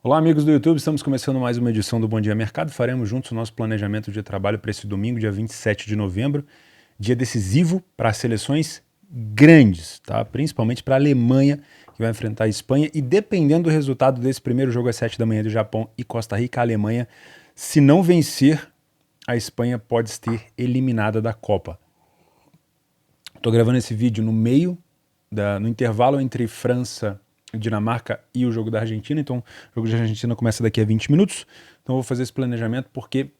Olá, amigos do YouTube, estamos começando mais uma edição do Bom Dia Mercado. Faremos juntos o nosso planejamento de trabalho para esse domingo, dia 27 de novembro, dia decisivo para seleções grandes, tá? Principalmente para a Alemanha, que vai enfrentar a Espanha. E dependendo do resultado desse primeiro jogo às 7 da manhã do Japão e Costa Rica, a Alemanha, se não vencer, a Espanha pode ser eliminada da Copa. Estou gravando esse vídeo no meio, no intervalo entre França, Dinamarca e o jogo da Argentina, então o jogo da Argentina começa daqui a 20 minutos, então eu vou fazer esse planejamento porque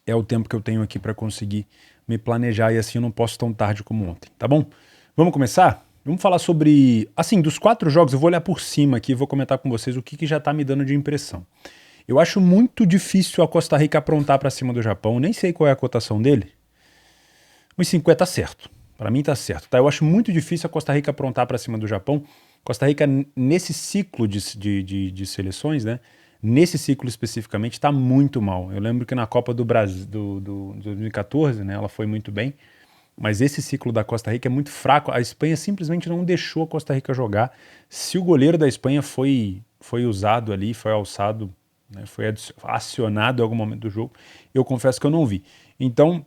é o tempo que eu tenho aqui para conseguir me planejar e assim eu não posso tão tarde como ontem, tá bom? Vamos começar? Vamos falar sobre, assim, dos 4 jogos, eu vou olhar por cima aqui e vou comentar com vocês o que já tá me dando de impressão. Eu acho muito difícil a Costa Rica aprontar para cima do Japão, nem sei qual é a cotação dele, 1,50 tá certo. Para mim tá certo, tá? Eu acho muito difícil a Costa Rica aprontar para cima do Japão. Costa Rica, nesse ciclo de seleções, né? Nesse ciclo especificamente, está muito mal. Eu lembro que na Copa do Brasil, do 2014, né? Ela foi muito bem. Mas esse ciclo da Costa Rica é muito fraco. A Espanha simplesmente não deixou a Costa Rica jogar. Se o goleiro da Espanha foi usado ali, foi alçado, né? Foi acionado em algum momento do jogo, eu confesso que eu não vi. Então,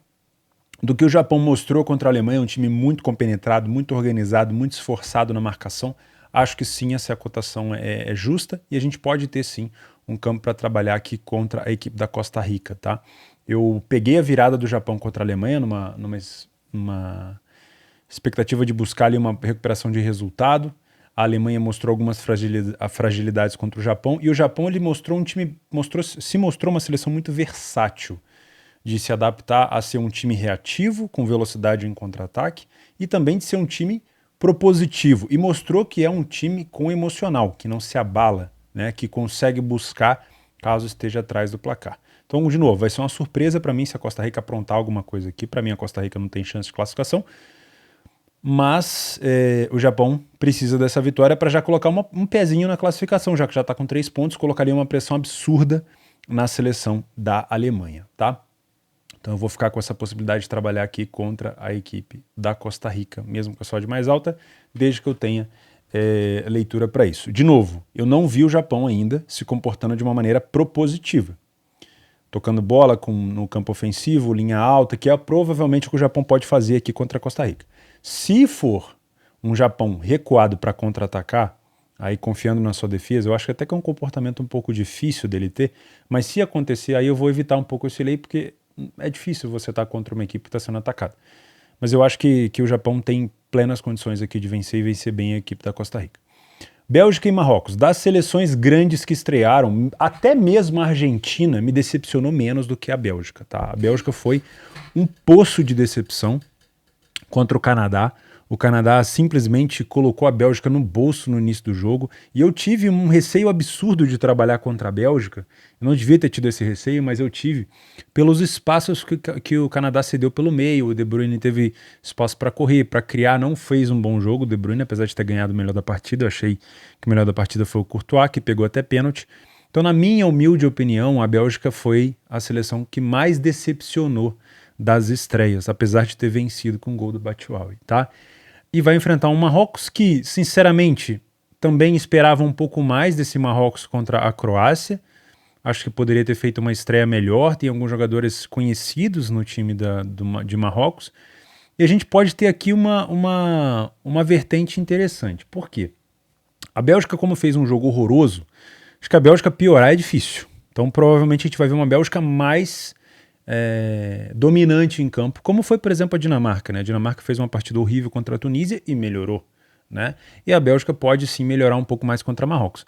do que o Japão mostrou contra a Alemanha, um time muito compenetrado, muito organizado, muito esforçado na marcação, acho que sim, essa cotação é justa e a gente pode ter sim um campo para trabalhar aqui contra a equipe da Costa Rica, tá? Eu peguei a virada do Japão contra a Alemanha numa expectativa de buscar ali uma recuperação de resultado. A Alemanha mostrou algumas fragilidades contra o Japão e o Japão ele mostrou uma seleção muito versátil, de se adaptar a ser um time reativo, com velocidade em contra-ataque, e também de ser um time propositivo. E mostrou que é um time com emocional, que não se abala, né, que consegue buscar caso esteja atrás do placar. Então, de novo, vai ser uma surpresa para mim se a Costa Rica aprontar alguma coisa aqui. Para mim, a Costa Rica não tem chance de classificação, mas o Japão precisa dessa vitória para já colocar um pezinho na classificação, já que já está com 3 pontos, colocaria uma pressão absurda na seleção da Alemanha, tá? Então eu vou ficar com essa possibilidade de trabalhar aqui contra a equipe da Costa Rica, mesmo com a odd mais alta, desde que eu tenha leitura para isso. De novo, eu não vi o Japão ainda se comportando de uma maneira propositiva. Tocando bola no campo ofensivo, linha alta, que é provavelmente o que o Japão pode fazer aqui contra a Costa Rica. Se for um Japão recuado para contra-atacar, aí confiando na sua defesa, eu acho que até que é um comportamento um pouco difícil dele ter, mas se acontecer, aí eu vou evitar um pouco esse lei, porque é difícil você estar contra uma equipe que está sendo atacada. Mas eu acho que o Japão tem plenas condições aqui de vencer e vencer bem a equipe da Costa Rica. Bélgica e Marrocos. Das seleções grandes que estrearam, até mesmo a Argentina me decepcionou menos do que a Bélgica, tá? A Bélgica foi um poço de decepção contra o Canadá. O Canadá simplesmente colocou a Bélgica no bolso no início do jogo e eu tive um receio absurdo de trabalhar contra a Bélgica. Eu não devia ter tido esse receio, mas eu tive pelos espaços que o Canadá cedeu pelo meio. O De Bruyne teve espaço para correr, para criar, não fez um bom jogo. O De Bruyne, apesar de ter ganhado o melhor da partida, eu achei que o melhor da partida foi o Courtois, que pegou até pênalti. Então, na minha humilde opinião, a Bélgica foi a seleção que mais decepcionou das estreias, apesar de ter vencido com o gol do Batshuayi, tá? E vai enfrentar um Marrocos que, sinceramente, também esperava um pouco mais desse Marrocos contra a Croácia. Acho que poderia ter feito uma estreia melhor. Tem alguns jogadores conhecidos no time de Marrocos. E a gente pode ter aqui uma vertente interessante. Por quê? A Bélgica, como fez um jogo horroroso, acho que a Bélgica piorar é difícil. Então, provavelmente, a gente vai ver uma Bélgica mais dominante em campo, como foi, por exemplo, a Dinamarca, né? A Dinamarca fez uma partida horrível contra a Tunísia e melhorou, né? E a Bélgica pode sim melhorar um pouco mais contra Marrocos.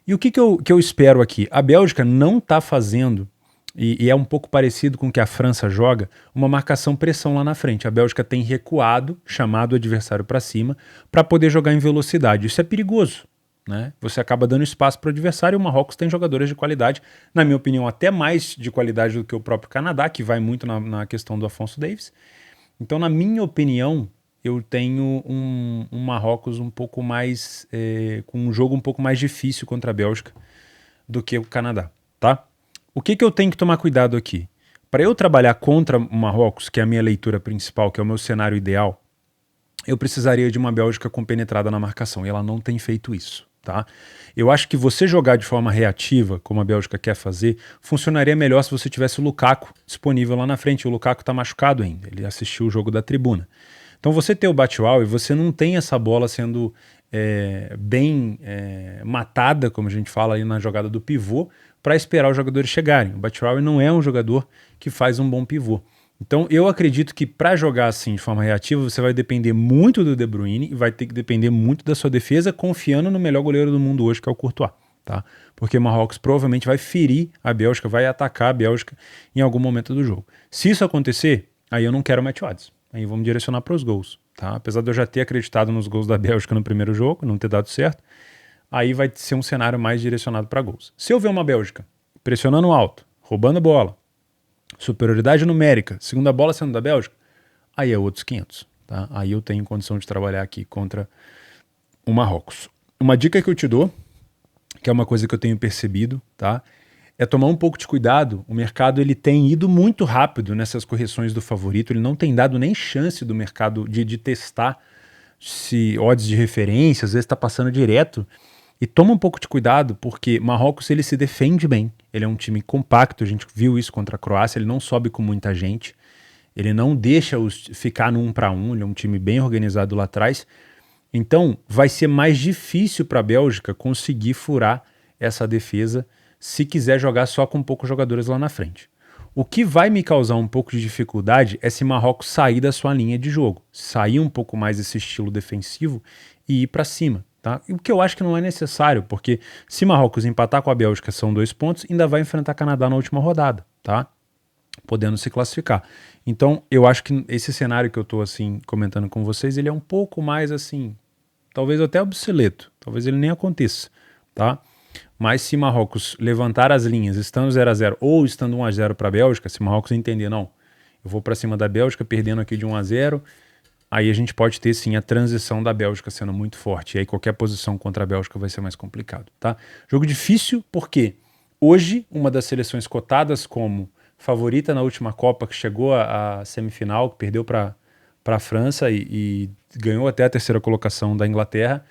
E o que eu espero aqui? A Bélgica não está fazendo, e é um pouco parecido com o que a França joga, uma marcação-pressão lá na frente. A Bélgica tem recuado, chamado o adversário para cima, para poder jogar em velocidade. Isso é perigoso, né? Você acaba dando espaço para o adversário. O Marrocos tem jogadores de qualidade, na minha opinião, até mais de qualidade do que o próprio Canadá, que vai muito na questão do Afonso Davies. Então, na minha opinião, eu tenho um Marrocos um pouco mais, com um jogo um pouco mais difícil contra a Bélgica do que o Canadá, tá? O que eu tenho que tomar cuidado aqui? Para eu trabalhar contra o Marrocos, que é a minha leitura principal, que é o meu cenário ideal, eu precisaria de uma Bélgica compenetrada na marcação, e ela não tem feito isso. tá? Eu acho que você jogar de forma reativa, como a Bélgica quer fazer, funcionaria melhor se você tivesse o Lukaku disponível lá na frente. O Lukaku tá machucado ainda, ele assistiu o jogo da tribuna. Então você ter o Batshuayi, você não tem essa bola sendo bem matada, como a gente fala aí na jogada do pivô, para esperar os jogadores chegarem. O Batshuayi não é um jogador que faz um bom pivô. Então eu acredito que para jogar assim de forma reativa, você vai depender muito do De Bruyne e vai ter que depender muito da sua defesa, confiando no melhor goleiro do mundo hoje, que é o Courtois. Tá? Porque o Marrocos provavelmente vai ferir a Bélgica, vai atacar a Bélgica em algum momento do jogo. Se isso acontecer, aí eu não quero o Match Odds. Aí vamos direcionar para os gols. Tá? Apesar de eu já ter acreditado nos gols da Bélgica no primeiro jogo, não ter dado certo, aí vai ser um cenário mais direcionado para gols. Se eu ver uma Bélgica pressionando alto, roubando bola, superioridade numérica, segunda bola sendo da Bélgica, aí é outros 500. Tá? Aí eu tenho condição de trabalhar aqui contra o Marrocos. Uma dica que eu te dou, que é uma coisa que eu tenho percebido, tá? É tomar um pouco de cuidado. O mercado ele tem ido muito rápido nessas correções do favorito, ele não tem dado nem chance do mercado de testar se odds de referência, às vezes está passando direto. E toma um pouco de cuidado, porque Marrocos ele se defende bem. Ele é um time compacto, a gente viu isso contra a Croácia, ele não sobe com muita gente, ele não deixa os ficar no 1 para 1, ele é um time bem organizado lá atrás. Então vai ser mais difícil para a Bélgica conseguir furar essa defesa se quiser jogar só com poucos jogadores lá na frente. O que vai me causar um pouco de dificuldade é se Marrocos sair da sua linha de jogo, sair um pouco mais desse estilo defensivo e ir para cima. Tá? O que eu acho que não é necessário, porque se Marrocos empatar com a Bélgica são 2 pontos, ainda vai enfrentar Canadá na última rodada, tá? Podendo se classificar. Então eu acho que esse cenário que eu tô assim comentando com vocês, ele é um pouco mais assim, talvez até obsoleto, talvez ele nem aconteça, tá? Mas se Marrocos levantar as linhas estando 0-0 ou estando 1-0 para a Bélgica, se Marrocos entender, não, eu vou para cima da Bélgica perdendo aqui de 1-0, aí a gente pode ter sim a transição da Bélgica sendo muito forte. E aí qualquer posição contra a Bélgica vai ser mais complicado, tá? Jogo difícil porque hoje uma das seleções cotadas como favorita na última Copa, que chegou à semifinal, que perdeu para a França e ganhou até a terceira colocação da Inglaterra,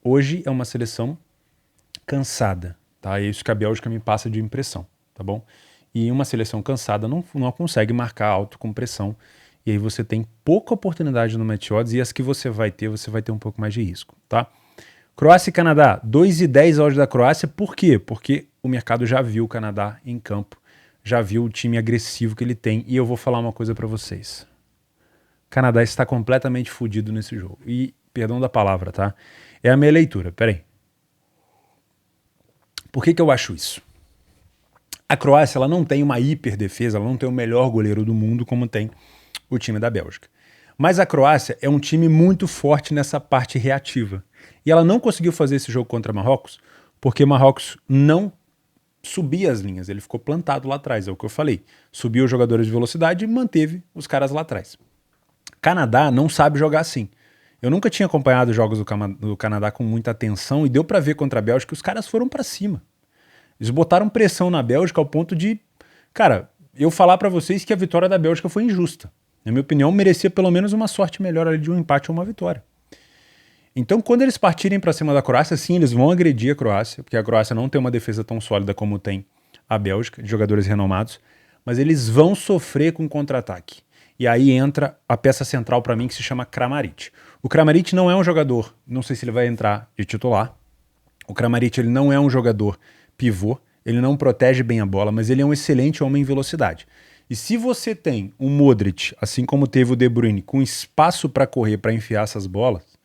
hoje é uma seleção cansada, tá? É isso que a Bélgica me passa de impressão, tá bom? E uma seleção cansada não consegue marcar alto com pressão. E aí você tem pouca oportunidade no match odds e as que você vai ter um pouco mais de risco, tá? Croácia e Canadá, 2,10 odds da Croácia, por quê? Porque o mercado já viu o Canadá em campo, já viu o time agressivo que ele tem, e eu vou falar uma coisa para vocês. O Canadá está completamente fodido nesse jogo, e, perdão da palavra, tá? É a minha leitura, peraí. Por que eu acho isso? A Croácia, ela não tem uma hiper defesa, ela não tem o melhor goleiro do mundo como tem o time da Bélgica. Mas a Croácia é um time muito forte nessa parte reativa. E ela não conseguiu fazer esse jogo contra Marrocos porque Marrocos não subia as linhas, ele ficou plantado lá atrás, é o que eu falei. Subiu os jogadores de velocidade e manteve os caras lá atrás. Canadá não sabe jogar assim. Eu nunca tinha acompanhado os jogos do Canadá com muita atenção e deu pra ver contra a Bélgica que os caras foram pra cima. Eles botaram pressão na Bélgica ao ponto de, cara, eu falar pra vocês que a vitória da Bélgica foi injusta. Na minha opinião, merecia pelo menos uma sorte melhor ali de um empate ou uma vitória. Então, quando eles partirem pra cima da Croácia, sim, eles vão agredir a Croácia, porque a Croácia não tem uma defesa tão sólida como tem a Bélgica, de jogadores renomados, mas eles vão sofrer com contra-ataque. E aí entra a peça central pra mim que se chama Kramaric. O Kramaric não é um jogador, não sei se ele vai entrar de titular. O Kramaric ele não é um jogador pivô, ele não protege bem a bola, mas ele é um excelente homem em velocidade. E se você tem um Modric, assim como teve o De Bruyne, com espaço para correr, para enfiar essas bolas,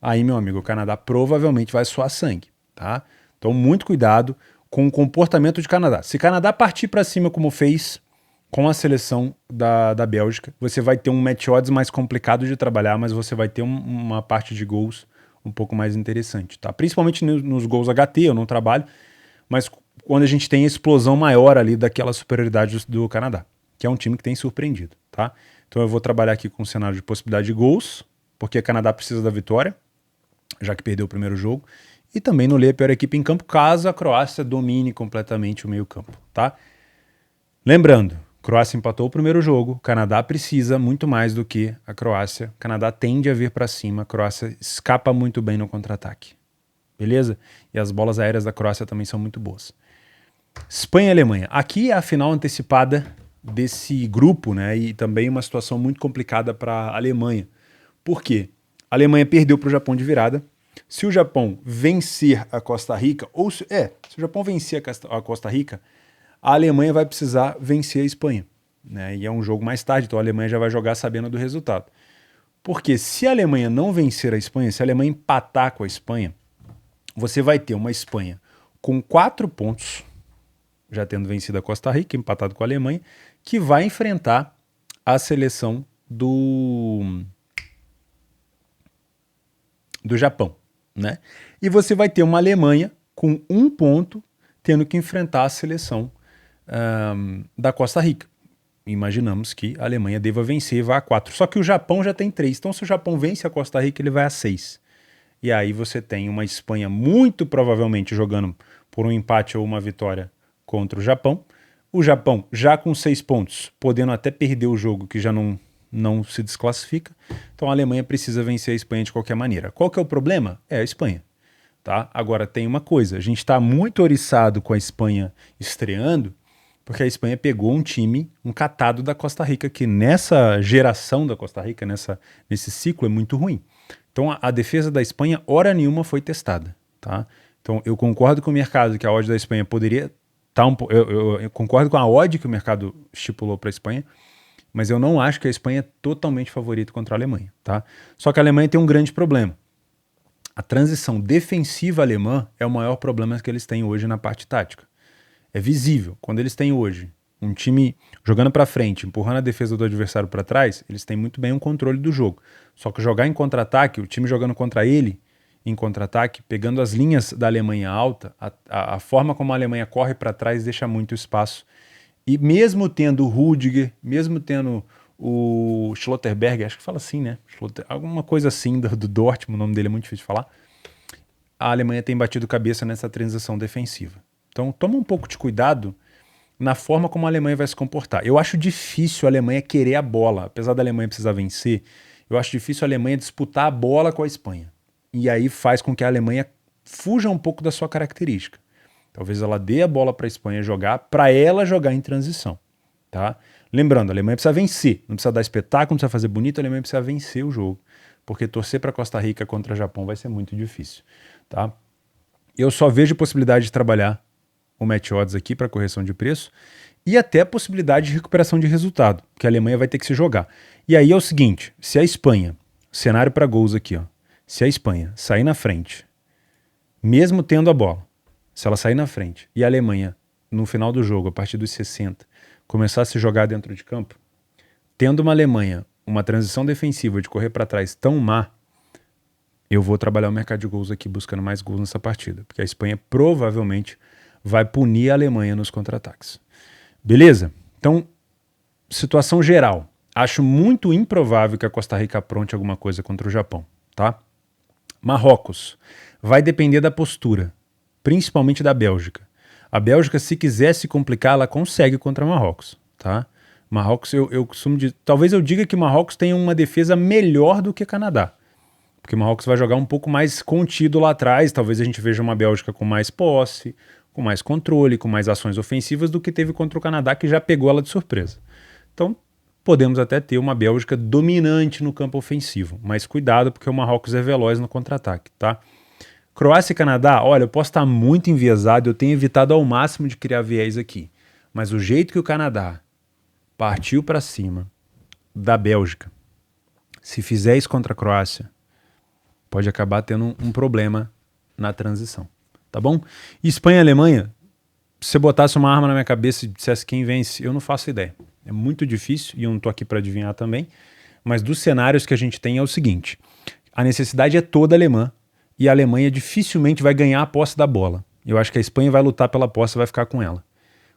aí, meu amigo, o Canadá provavelmente vai suar sangue, tá? Então, muito cuidado com o comportamento de Canadá. Se Canadá partir para cima como fez com a seleção da Bélgica, você vai ter um match odds mais complicado de trabalhar, mas você vai ter uma parte de gols um pouco mais interessante, tá? Principalmente nos gols HT, eu não trabalho, mas quando a gente tem a explosão maior ali daquela superioridade do Canadá, que é um time que tem surpreendido, tá? Então eu vou trabalhar aqui com um cenário de possibilidade de gols, porque o Canadá precisa da vitória, já que perdeu o primeiro jogo, e também no ler a pior equipe em campo, caso a Croácia domine completamente o meio campo, tá? Lembrando, Croácia empatou o primeiro jogo, o Canadá precisa muito mais do que a Croácia, o Canadá tende a vir para cima, a Croácia escapa muito bem no contra-ataque. beleza? E as bolas aéreas da Croácia também são muito boas. Espanha e Alemanha. Aqui é a final antecipada desse grupo, né? E também uma situação muito complicada para a Alemanha. Por quê? A Alemanha perdeu para o Japão de virada. Se o Japão vencer a Costa Rica, se o Japão vencer a Costa Rica, a Alemanha vai precisar vencer a Espanha, né? E é um jogo mais tarde, então a Alemanha já vai jogar sabendo do resultado. Porque se a Alemanha não vencer a Espanha, se a Alemanha empatar com a Espanha, você vai ter uma Espanha com 4 pontos, já tendo vencido a Costa Rica, empatado com a Alemanha, que vai enfrentar a seleção do Japão, né? E você vai ter uma Alemanha com 1 ponto tendo que enfrentar a seleção da Costa Rica. Imaginamos que a Alemanha deva vencer e vá a 4. Só que o Japão já tem 3. Então, se o Japão vence a Costa Rica, ele vai a 6. E aí você tem uma Espanha muito provavelmente jogando por um empate ou uma vitória contra o Japão. O Japão já com 6 pontos, podendo até perder o jogo, que já não se desclassifica. Então a Alemanha precisa vencer a Espanha de qualquer maneira. Qual que é o problema? É a Espanha. Tá? Agora tem uma coisa, a gente está muito oriçado com a Espanha estreando, porque a Espanha pegou um time, um catado da Costa Rica, que nessa geração da Costa Rica, nesse ciclo, é muito ruim. Então a defesa da Espanha, hora nenhuma, foi testada. Tá? Então eu concordo com o mercado que a odd da Espanha poderia estar eu concordo com a odd que o mercado estipulou para a Espanha, mas eu não acho que a Espanha é totalmente favorita contra a Alemanha. Tá? Só que a Alemanha tem um grande problema. A transição defensiva alemã é o maior problema que eles têm hoje na parte tática. É visível. Quando eles têm hoje um time jogando para frente, empurrando a defesa do adversário para trás, eles têm muito bem um controle do jogo. Só que jogar em contra-ataque, o time jogando contra ele em contra-ataque, pegando as linhas da Alemanha alta, a forma como a Alemanha corre para trás deixa muito espaço. E mesmo tendo o Rudiger, mesmo tendo o Schlotterberg, acho que fala assim, né? Alguma coisa assim do Dortmund, o nome dele é muito difícil de falar. A Alemanha tem batido cabeça nessa transição defensiva. Então toma um pouco de cuidado na forma como a Alemanha vai se comportar. Eu acho difícil a Alemanha querer a bola. Apesar da Alemanha precisar vencer, eu acho difícil a Alemanha disputar a bola com a Espanha. E aí faz com que a Alemanha fuja um pouco da sua característica. Talvez ela dê a bola para a Espanha jogar, para ela jogar em transição. Tá? Lembrando, a Alemanha precisa vencer. Não precisa dar espetáculo, não precisa fazer bonito, a Alemanha precisa vencer o jogo. Porque torcer para Costa Rica contra o Japão vai ser muito difícil. Tá? Eu só vejo possibilidade de trabalhar o match odds aqui para correção de preço e até a possibilidade de recuperação de resultado, que a Alemanha vai ter que se jogar. E aí é o seguinte, se a Espanha, cenário para gols aqui, ó, se a Espanha sair na frente, mesmo tendo a bola, se ela sair na frente e a Alemanha, no final do jogo, a partir dos 60, começar a se jogar dentro de campo, tendo uma Alemanha, uma transição defensiva de correr para trás tão má, eu vou trabalhar o mercado de gols aqui buscando mais gols nessa partida, porque a Espanha provavelmente vai punir a Alemanha nos contra-ataques. Beleza? Então, situação geral. Acho muito improvável que a Costa Rica apronte alguma coisa contra o Japão, tá? Marrocos. Vai depender da postura, principalmente da Bélgica. A Bélgica, se quiser se complicar, ela consegue contra Marrocos, tá? Marrocos, eu costumo dizer... Talvez eu diga que Marrocos tenha uma defesa melhor do que Canadá. Porque Marrocos vai jogar um pouco mais contido lá atrás. Talvez a gente veja uma Bélgica com mais posse, com mais controle, com mais ações ofensivas do que teve contra o Canadá, que já pegou ela de surpresa. Então, podemos até ter uma Bélgica dominante no campo ofensivo. Mas cuidado, porque o Marrocos é veloz no contra-ataque, tá? Croácia e Canadá, olha, eu posso estar muito enviesado, eu tenho evitado ao máximo de criar viés aqui. Mas o jeito que o Canadá partiu para cima da Bélgica, se fizer isso contra a Croácia, pode acabar tendo um problema na transição, tá bom? E Espanha e Alemanha, se você botasse uma arma na minha cabeça e dissesse quem vence, eu não faço ideia. É muito difícil e eu não tô aqui para adivinhar também, mas dos cenários que a gente tem é o seguinte, a necessidade é toda alemã e a Alemanha dificilmente vai ganhar a posse da bola. Eu acho que a Espanha vai lutar pela posse e vai ficar com ela.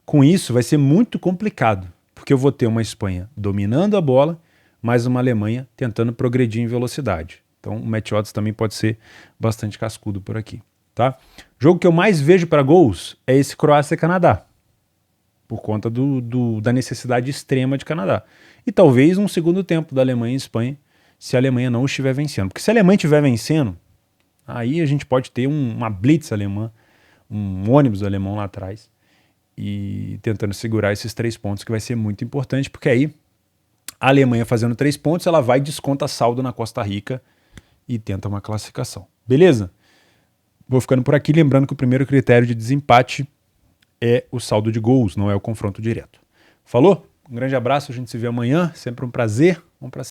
Com isso vai ser muito complicado, porque eu vou ter uma Espanha dominando a bola, mas uma Alemanha tentando progredir em velocidade. Então o match odds também pode ser bastante cascudo por aqui, tá? Jogo que eu mais vejo para gols é esse Croácia e Canadá, por conta da necessidade extrema de Canadá. E talvez um segundo tempo da Alemanha e Espanha, se a Alemanha não estiver vencendo. Porque se a Alemanha estiver vencendo, aí a gente pode ter uma blitz alemã, um ônibus alemão lá atrás, e tentando segurar esses 3 pontos, que vai ser muito importante, porque aí a Alemanha fazendo 3 pontos, ela vai, desconta saldo na Costa Rica e tenta uma classificação. Beleza? Vou ficando por aqui, lembrando que o primeiro critério de desempate é o saldo de gols, não é o confronto direto. Falou? Um grande abraço, a gente se vê amanhã, sempre um prazer. Vamos pra